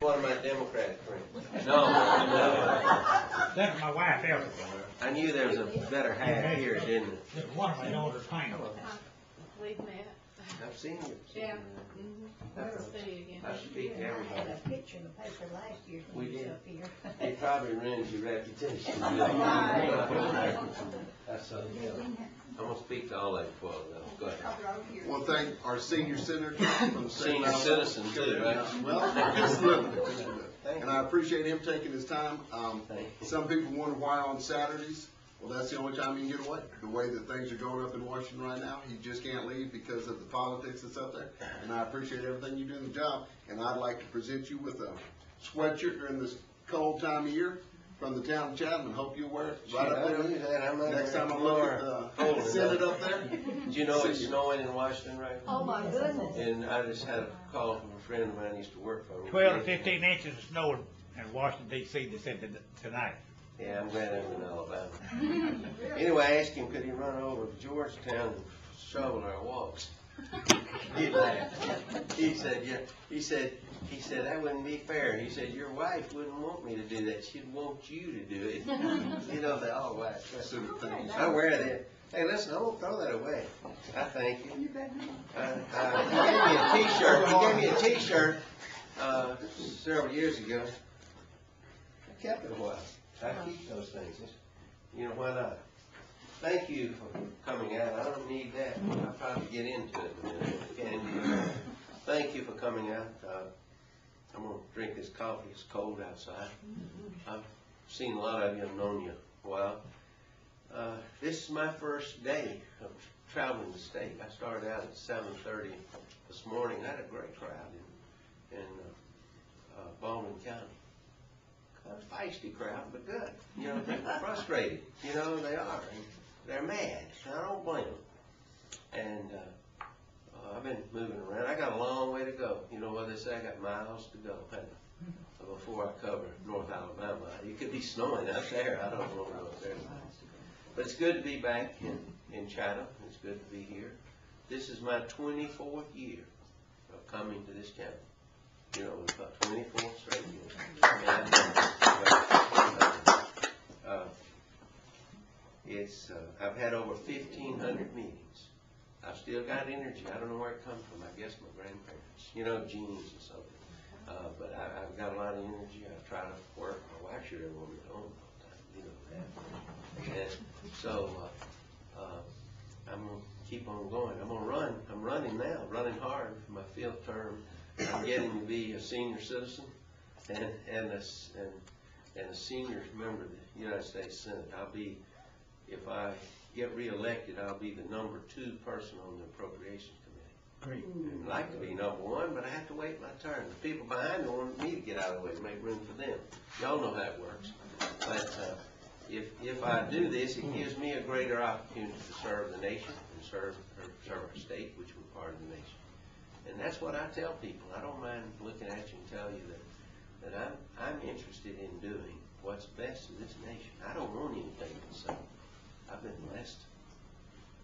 One of my Democratic friends. No, no. That's my wife, Elsa. I knew there was a better half here, didn't it? That's one of my daughters, Pam. We've met. I've seen you. Yeah. Never see you again. I speak to I had everybody. a picture in the paper last year We when you did. was up here. It probably ruins your reputation. That's I'm gonna speak to all that for though. Go ahead. Well, thank our senior senator from the state. Senior of Alabama. citizen too, right? Well, just a little bit, just a bit. Thank And you. I appreciate him taking his time. Thank you. Some people wonder why on Saturdays. Well, that's the only time you can get away. The way that things are going up in Washington right now, he just can't leave because of the politics that's up there. And I appreciate everything you do in the job. And I'd like to present you with a sweatshirt during this cold time of year from the town of Chatham. Hope you'll wear it right up there. Next time I look at the Senate up there. Do you know it's snowing in Washington right now? Oh, my goodness. And I just had a call from a friend of mine who used to work for me. 12 to 15 inches of snow in Washington D.C. they said tonight. Yeah, I'm glad I'm in Alabama. Anyway, I asked him, could he run over to Georgetown and shovel our walks? He laughed. He said, yeah. He said, that wouldn't be fair. He said, your wife wouldn't want me to do that. She'd want you to do it. You know, they all wives. I wear that. Hey, listen, I won't throw that away. I thank you. He gave me a T-shirt. He gave me a T-shirt several years ago. I kept it a while. I keep those things. You know, why not? Thank you for coming out. I don't need that. I'll probably get into it in a minute. Can you? Thank you for coming out. I'm going to drink this coffee. It's cold outside. I've seen a lot of you. I've known you a while. This is my first day of traveling the state. I started out at 7:30 this morning. I had a great crowd in Baldwin County. A feisty crowd, but good. You know, they're frustrated. You know, they are. And they're mad. And I don't blame them. And I've been moving around. I got a long way to go. You know what they say? I got miles to go before I cover North Alabama. It could be snowing out there. I don't know what there. But it's good to be back in Chatham. It's good to be here. This is my 24th year of coming to this county. You know, about 24 straight years. I've had over 1,500 meetings. I've still got energy. I don't know where it comes from. I guess my grandparents, you know, genes or something. But I've got a lot of energy. I try to work. My wife should have wanted me home all the time, you know that. And so I'm going to keep on going. I'm going to run. I'm running now, running hard for my 5th term. I'm getting to be a senior citizen and a senior member of the United States Senate. If I get reelected, I'll be the number 2 person on the Appropriations Committee. Great. I'd like to be number 1, but I have to wait my turn. The people behind me want me to get out of the way to make room for them. Y'all know how it works. But if I do this, it gives me a greater opportunity to serve the nation and serve our state, which we're part of the nation. And that's what I tell people. I don't mind looking at you and tell you that I'm interested in doing what's best for this nation. I don't want anything to say. I've been blessed.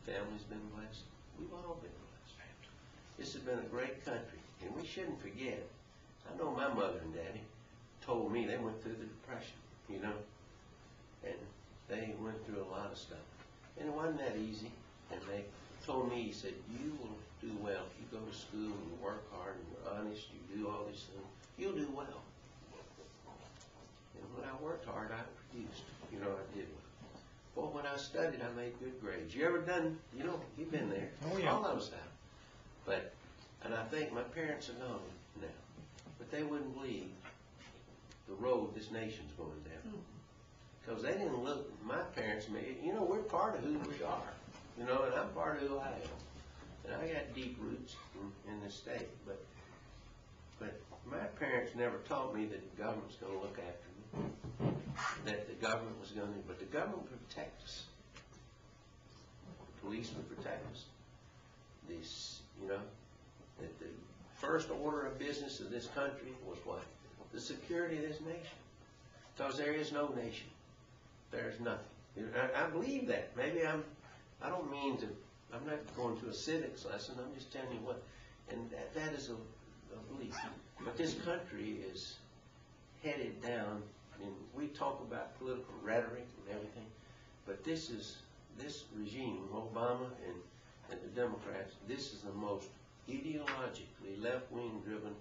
Family's been blessed. We've all been blessed. This has been a great country, and we shouldn't forget. I know my mother and daddy told me they went through the Depression, you know, and they went through a lot of stuff. And it wasn't that easy. And they told me, he said, you will do well if you go to school and you work hard and you're honest, you do all these things, you'll do well. And when I worked hard, I produced. You know, I did well. Well, when I studied, I made good grades. You ever done, you know, you've been there. Oh, yeah. All of us have. And I think my parents are gone now. But they wouldn't believe the road this nation's going down. Because they didn't look, my parents, you know, we're part of who we are. You know, and I'm part of who I am. And I got deep roots in this state. But my parents never taught me that the government's going to look after me. That the government was going to, but the government would protect us. The police would protect us. This, you know, that the first order of business of this country was what? The security of this nation. Because there is no nation. There's nothing. I believe that. Maybe I don't mean to, I'm not going to a civics lesson. I'm just telling you what, and that is a belief. But this country is down, and we talk about political rhetoric and everything, but this regime, Obama and the Democrats, this is the most ideologically left-wing driven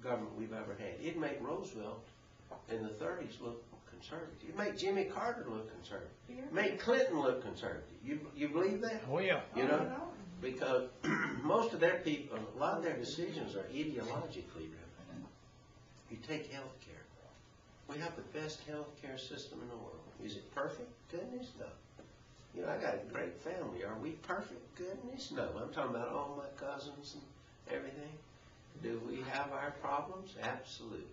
government we've ever had. It'd make Roosevelt in the 30s look conservative. It'd make Jimmy Carter look conservative. It'd make Clinton look conservative. You believe that? Oh, yeah. You know? Because most of their people, a lot of their decisions are ideologically driven. You take health care. We have the best health care system in the world. Is it perfect? Goodness, no. You know, I got a great family. Are we perfect? Goodness, no. I'm talking about all my cousins and everything. Do we have our problems? Absolutely.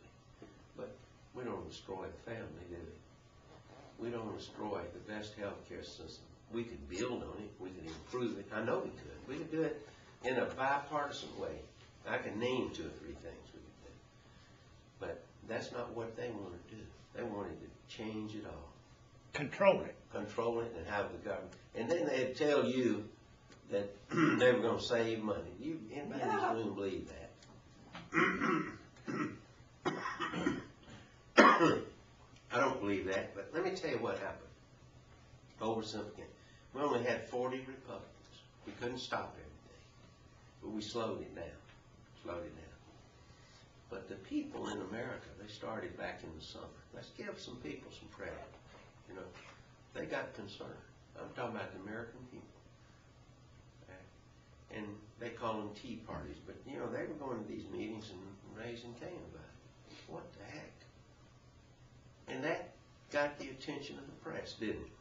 But we don't destroy the family, do we? We don't destroy the best health care system. We could build on it. We could improve it. I know we could. We could do it in a bipartisan way. I can name 2 or 3 things we could do. But that's not what they want to do. They wanted to change it all. Control it and have the government. And then they'd tell you that they were going to save money. Anybody in this room believe that? I don't believe that, but let me tell you what happened. Oversimplification. We only had 40 Republicans. We couldn't stop everything, but we slowed it down. But the people in America, they started back in the summer. Let's give some people some credit. You know, they got concerned. I'm talking about the American people. Okay? And they call them tea parties, but you know, they were going to these meetings and raising Cain about it. What the heck? And that got the attention of the press, didn't it?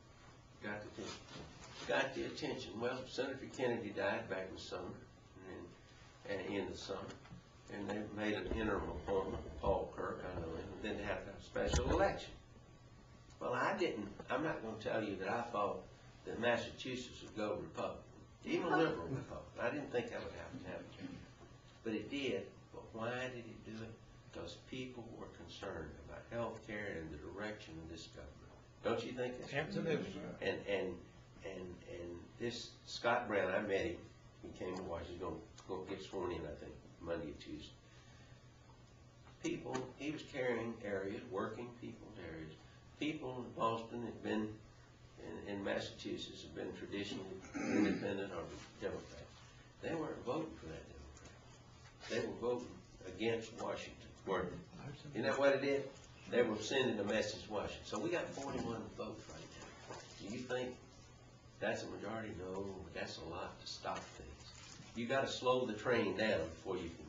Got the attention. Well, Senator Kennedy died back in the summer, and in the summer, and they made an interim appointment, Paul Kirk, I know him, and then they had a special election. Well, I'm not going to tell you that I thought that Massachusetts would go Republican, even liberal Republican. I didn't think that would happen. But it did. But why did it do it? Because people were concerned about health care and the direction of this government. Don't you think that's Absolutely. And this Scott Brown, I met him. He came to Washington. He's going to get sworn in, I think, Monday or Tuesday. People, he was carrying areas, working people's areas. People in Boston had been, in Massachusetts, have been traditionally independent or Democrats. They weren't voting for that Democrat. They were voting against Washington, weren't they? Isn't that what it did? They were sending a message to Washington. So we got 41 votes right now. Do you think that's a majority? No, that's a lot to stop things. You got to slow the train down before you can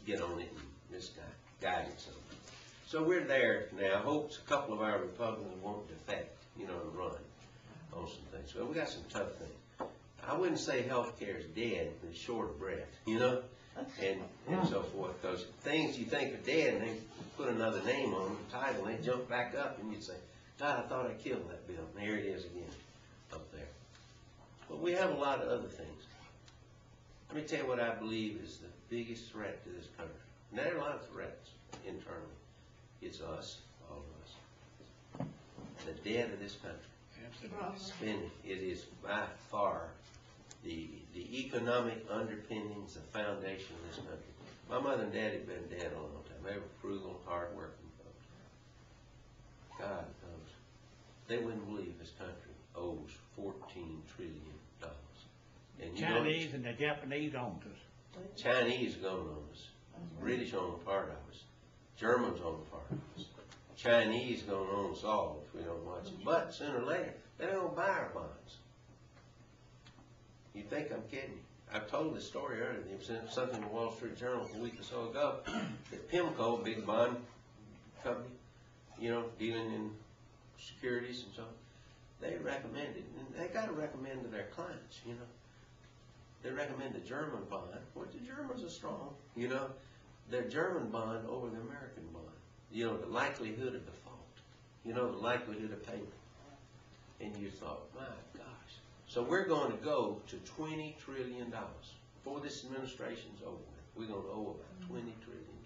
get on it and this guide it something. So we're there now. Hopes a couple of our Republicans won't defect, you know, and run on some things. So we got some tough things. I wouldn't say health care is dead, it's short of breath, you know, and so forth. Because things you think are dead, and they put another name on the title, and they jump back up, and you'd say, God, I thought I killed that bill. And there it is again, up there. But we have a lot of other things. Let me tell you what I believe is the biggest threat to this country. And there are a lot of threats internally. It's us, all of us. The debt of this country. It is by far the economic underpinnings, the foundation of this country. My mother and dad had been dead a long time. They were frugal, hard-working folks. God knows. They wouldn't believe this country owes $14 trillion. And Chinese and the Japanese owned us. Chinese are going to own us. British own a part of us. Germans own a part of us. Chinese are going to own us all if we don't watch it. But sooner or later, they're going to buy our bonds. You think I'm kidding you? I've told this story earlier. There was something in the Wall Street Journal a week or so ago that PIMCO, a big bond company, you know, dealing in securities and so on, they recommended, and they got to recommend to their clients, you know. They recommend the German bond, which the Germans are strong, you know, their German bond over the American bond. You know, the likelihood of default, you know, the likelihood of payment. And you thought, my gosh. So we're going to go to $20 trillion. Before this administration's over with, we're going to owe about $20 trillion.